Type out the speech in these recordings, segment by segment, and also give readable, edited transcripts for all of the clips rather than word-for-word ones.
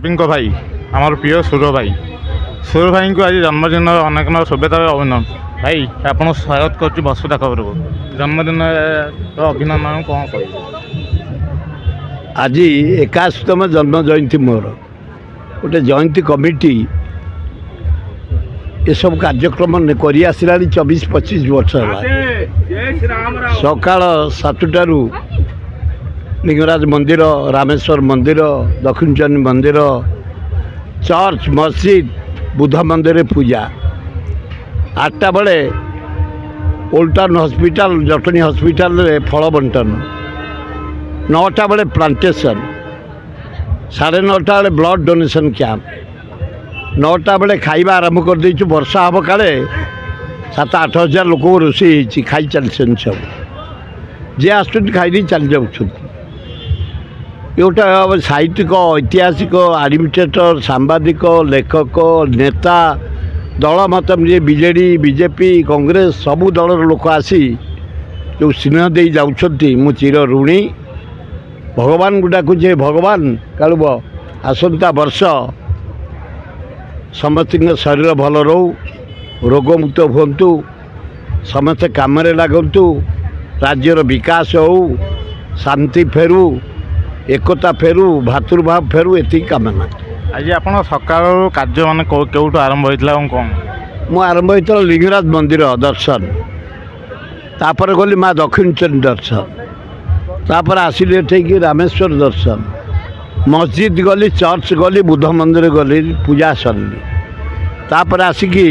सभी भाई आमर प्रिय सुर भाई को आज जन्मदिन अनेक शुभेच्छा अभिनंदन भाई आपको स्वागत कर बसुधा खबर को जन्मदिन अभिनंदन कौन कह आज 81तम जन्म जयंती मोर गोटे जयंती कमिटी ये सब कार्यक्रम कर आसला 24-25 वर्ष है। सकाल 7टारू लिंगराज मंदिर, रामेश्वर मंदिर, दक्षिणचंडी मंदिर, चर्च, मस्जिद, बुद्ध मंदिर पूजा 8टा बेले old town hospital Jatni hospital फल बंटन 9टा बेले प्लांटेशन 9:30 बेले ब्लड डोनेशन कैंप 9टा बेले खाइबा आरंभ कर देचु। वर्षा हम काले 7-8 हजार लोक रोषे खाई चलते सब जे आस खाई चली जाऊँ। गोटे साहित्यिक, ऐतिहासिक, एडमिनिस्ट्रेटर, सांबादिक, लेखक, नेता दल मत बीजेडी, बीजेपी, कांग्रेस सबू दलर लोक आसी जो स्नेह दे जाऊँच मु चिर ऋणी। भगवान गुटा जे भगवान कालुब आसंता वर्ष समस्त शरीर भल रो, रोगमुक्त हूँ, समस्ते कम लगतु, राज्यर विकास हो, शांति फेरू, एकता फेरू, भातृभाव फेरू, ये कामना। आज आप सकाल कार्य मान कौटू आरंभ होता कौन मु आरंभ होता लिंगराज मंदिर दर्शन, तापर गली माँ दक्षिणचंडी दर्शन, तापर आसिली एठे रामेश्वर दर्शन, मस्जिद गली, चर्च गली, बुद्ध मंदिर गली, पूजा सरली। तापर आसिकी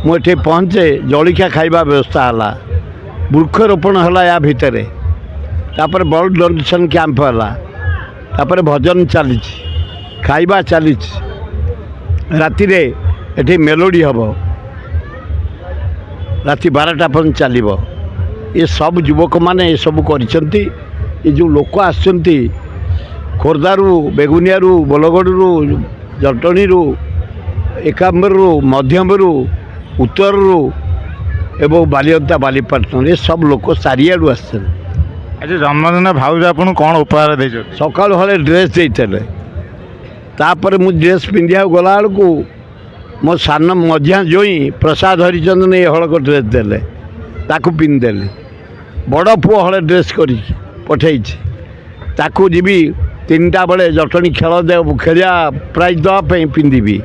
मुझे पहुँचे जलिखा खाइबा व्यवस्था है, वृक्षरोपण है या भितर, तापर ब्लड डोनेशन कैंप है, तापर भजन चली, खाइबा चली, राति एठी मेलोडी हम राति 12टा पर्यंत चलो। ये सब युवक मैंने ये सब करिसेंती। ये जो लोक आसुँच खोर्धारू, बेगुनियारू, बलगड़ू, जटणीरू, एकाम्बरू, मध्यमरू, उत्तररू एवं बालियंता बालीपाटन ये सब लोक चारियाड़ू आस। आज जन्मदिन भाऊज आपको कौन उपहार दे सकाल हले ड्रेस देते, तापर मु ड्रेस पिंधिया गला बेलू मो सान मझिया जोई प्रसाद हरिचंदन ये हड़क ड्रेस देले ताकू पिंधिदेली। बड़ पुओ हले ड्रेस कर पठे ताकू जीवी 3टा बेले जटणी खेल दे खेलिया प्राइज देवाई पिंधि।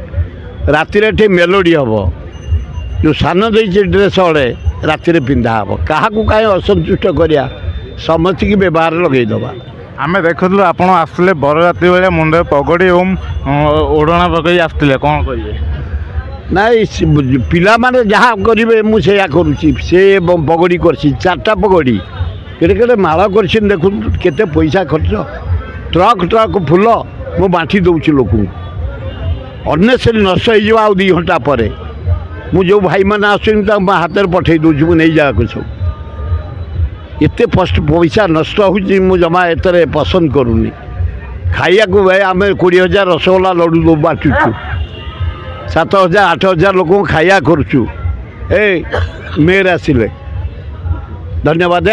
राति मेलोडी हम जो सान दे ड्रेस हले राति पिंधा हम क्या कहीं असंतुष्ट करिया समस्त की व्यवहार लगेदबा। आम देखुलु आप आसले बरजाती भाई मुंडे पगड़ी और ओढ़ना पकई आसते कौन कहे नाई पिला माने जहाँ करेंगे मुझे करुच्ची से पगड़ी कर 4टा पगड़ी के माल कर देखु केते पैसा खर्च ट्रक ट्रक फुल मु बांटी दूसरी लोक अनेसरी नष्ट हो 2 घंटा पर मुझे भाई मैंने आस हाथ में पठे दूसरी नहीं जाए सब एत पैसा नष्ट हो जमा एतरे पसंद करूनी। खाइया को भाई आम 20,000 रसगोला लड्डू बांटुचु 7,000-8,000 लोक खाइया करुचु। ए मेयर आसिले धन्यवाद।